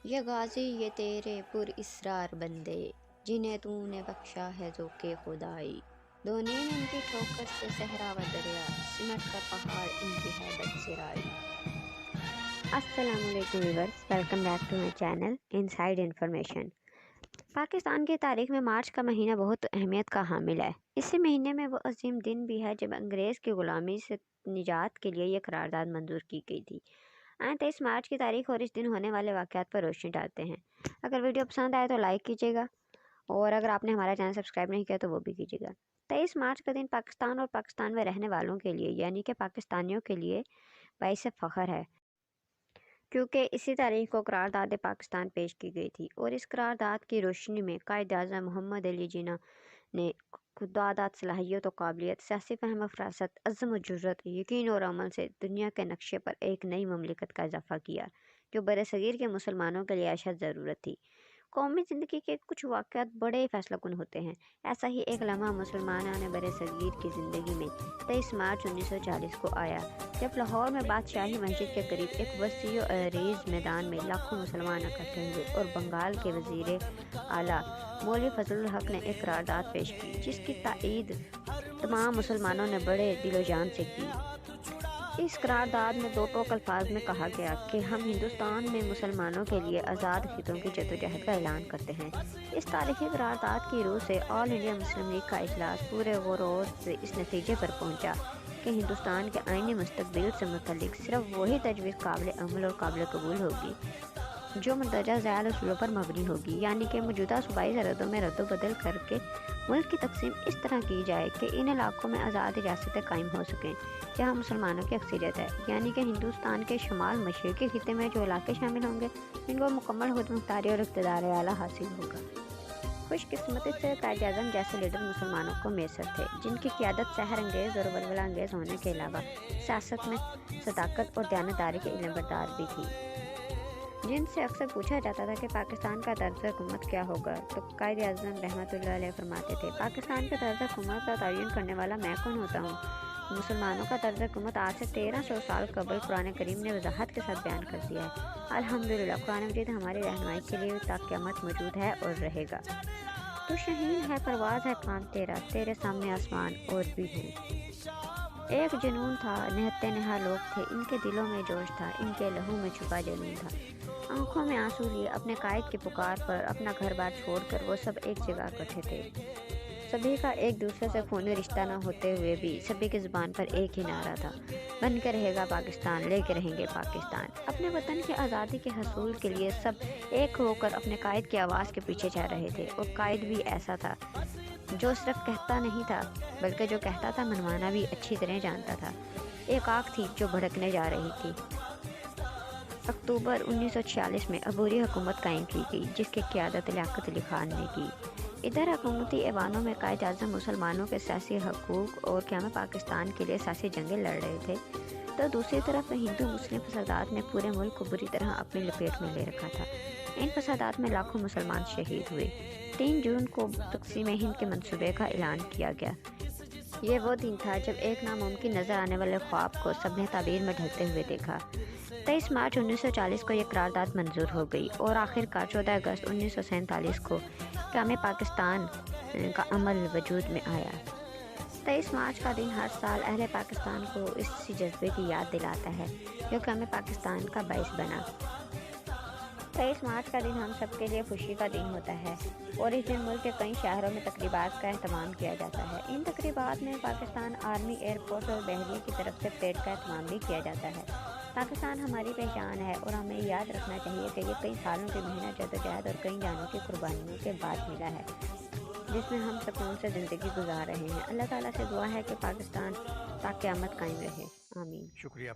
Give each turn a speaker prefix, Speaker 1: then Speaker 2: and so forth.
Speaker 1: یہ غازی یہ تیرے پر اسرار بندے، جنہیں تو نے بخشا ہے ذوقِ خدائی۔ دو نیم ان کی ٹھوکر سے صحرا و دریا، سمٹ کر پہاڑ ان کی ہیبت سرائی۔ السلام علیکم viewers, welcome back to my channel inside information. Pakistan کی تاریخ میں مارچ کا مہینہ بہت اہمیت کا حامل ہے۔ اسی مہینے میں وہ عظیم دن بھی ہے جب انگریز کی غلامی سے نجات کے لیے یہ قرارداد منظور کی گئی تھی۔ 23 مارچ کی تاریخ اور اس دن ہونے والے واقعات پر روشنی ڈالتے ہیں۔ اگر ویڈیو پسند آئے تو لائک کیجیے گا، اور اگر آپ نے ہمارا چینل سبسکرائب نہیں کیا تو وہ بھی کیجیے گا۔ 23 مارچ کا دن پاکستان اور پاکستان میں رہنے والوں کے لیے یعنی کہ پاکستانیوں کے لیے باعث فخر ہے، کیونکہ اسی تاریخ کو قرارداد پاکستان پیش کی گئی تھی، اور اس قرارداد کی روشنی میں قائد اعظم محمد علی جناح نے خودداد صلاحیت و قابلیت، سیاسی فہم و فراست، عزم و جرأت، یقین اور عمل سے دنیا کے نقشے پر ایک نئی مملکت کا اضافہ کیا جو برصغیر کے مسلمانوں کے لیے اشد ضرورت تھی۔ قومی زندگی کے کچھ واقعات بڑے فیصلہ کن ہوتے ہیں۔ ایسا ہی ایک لمحہ مسلمانان برصغیر کی زندگی میں 23 مارچ 1940 کو آیا، جب لاہور میں بادشاہی مسجد کے قریب ایک وسیع و عریض میدان میں لاکھوں مسلمان اکٹھے ہوئے اور بنگال کے وزیر اعلیٰ مولوی فضل الحق نے ایک قرارداد پیش کی جس کی تائید تمام مسلمانوں نے بڑے دل و جان سے کی۔ اس قرارداد میں دو ٹوک الفاظ میں کہا گیا کہ ہم ہندوستان میں مسلمانوں کے لیے آزاد خطوں کی جدوجہد کا اعلان کرتے ہیں۔ اس تاریخی قرارداد کی روح سے آل انڈیا مسلم لیگ کا اجلاس پورے غور و خوض سے اس نتیجے پر پہنچا کہ ہندوستان کے آئینی مستقبل سے متعلق صرف وہی تجویز قابل عمل اور قابل قبول ہوگی جو مندرجہ ذیل اصولوں پر مبنی ہوگی، یعنی کہ موجودہ صوبائی سرحدوں میں رد و بدل کر کے ملک کی تقسیم اس طرح کی جائے کہ ان علاقوں میں آزاد ریاستیں قائم ہو سکیں جہاں مسلمانوں کی اکثریت ہے، یعنی کہ ہندوستان کے شمال مشرقی خطے میں جو علاقے شامل ہوں گے ان کو مکمل خود مختاری اور اقتدار اعلیٰ حاصل ہوگا۔ خوش قسمتی سے قائد اعظم جیسے لیڈر مسلمانوں کو میسر تھے جن کی قیادت سحر انگیز اور ولولہ انگیز ہونے کے علاوہ سیاست میں صداقت اور دیانتداری کے علم بردار بھی تھی۔ جن سے اکثر پوچھا جاتا تھا کہ پاکستان کا طرز حکومت کیا ہوگا تو قائد اعظم رحمۃ اللہ علیہ فرماتے تھے، پاکستان کے طرز حکومت کا تعین کرنے والا میں کون ہوتا ہوں؟ مسلمانوں کا طرز حکومت آج سے 1300 سال قبل قرآن کریم نے وضاحت کے ساتھ بیان کر دیا ہے۔ الحمدللہ قرآن مجید ہماری رہنمائی کے لیے تا قیامت موجود ہے اور رہے گا۔ تو شہین ہے پرواز ہے کام تیرا، تیرے سامنے آسمان اور بھی ہیں۔ ایک جنون تھا، نہتے نہا لوگ تھے، ان کے دلوں میں جوش تھا، ان کے لہو میں چھپا جنون تھا۔ آنکھوں میں آنسو لیے اپنے قائد کی پکار پر اپنا گھر بار چھوڑ کر وہ سب ایک جگہ اکٹھے تھے۔ سبھی کا ایک دوسرے سے خونی رشتہ نہ ہوتے ہوئے بھی سبھی کی زبان پر ایک ہی نعرہ تھا، بن کے رہے گا پاکستان، لے کے رہیں گے پاکستان۔ اپنے وطن کی آزادی کے حصول کے لیے سب ایک ہو کر اپنے قائد کی آواز کے پیچھے جا رہے تھے، اور قائد بھی ایسا تھا جو صرف کہتا نہیں تھا بلکہ جو کہتا تھا منوانا بھی اچھی طرح جانتا تھا۔ ایک آگ تھی جو بھڑکنے جا رہی تھی۔ اکتوبر 1946 میں عبوری حکومت قائم کی گئی جس کی قیادت لیاقت علی خان نے کی۔ ادھر حکومتی ایوانوں میں قائد اعظم مسلمانوں کے سیاسی حقوق اور قیام پاکستان کے لیے سیاسی جنگیں لڑ رہے تھے، تو دوسری طرف ہندو مسلم فسادات نے پورے ملک کو بری طرح اپنی لپیٹ میں لے رکھا تھا۔ ان فسادات میں لاکھوں مسلمان شہید ہوئے۔ 3 جون کو تقسیم ہند کے منصوبے کا اعلان کیا گیا۔ یہ وہ دن تھا جب ایک ناممکن نظر آنے والے خواب کو سب نے تعبیر میں ڈھلتے ہوئے دیکھا۔ 23 مارچ 1940 کو یہ قرارداد منظور ہو گئی اور آخرکار 14 اگست 1947 کو قیام پاکستان کا عمل وجود میں آیا۔ 23 مارچ کا دن ہر سال اہل پاکستان کو اسی جذبے کی یاد دلاتا ہے جو قیام پاکستان کا باعث بنا۔ 23 مارچ کا دن ہم سب کے لیے خوشی کا دن ہوتا ہے، اور اس دن ملک کے کئی شہروں میں تقریبات کا اہتمام کیا جاتا ہے۔ ان تقریبات میں پاکستان آرمی، ایئر فورس اور بحریہ کی طرف سے پریڈ کا اہتمام بھی کیا جاتا ہے۔ پاکستان ہماری پہچان ہے اور ہمیں یاد رکھنا چاہیے کہ یہ کئی سالوں کی محنت، جدوجہد اور کئی جانوں کی قربانیوں کے بعد ملا ہے جس میں ہم سکون سے زندگی گزار رہے ہیں۔ اللہ تعالیٰ سے دعا ہے کہ پاکستان تا قیامت قائم رہے، آمین۔
Speaker 2: شکریہ۔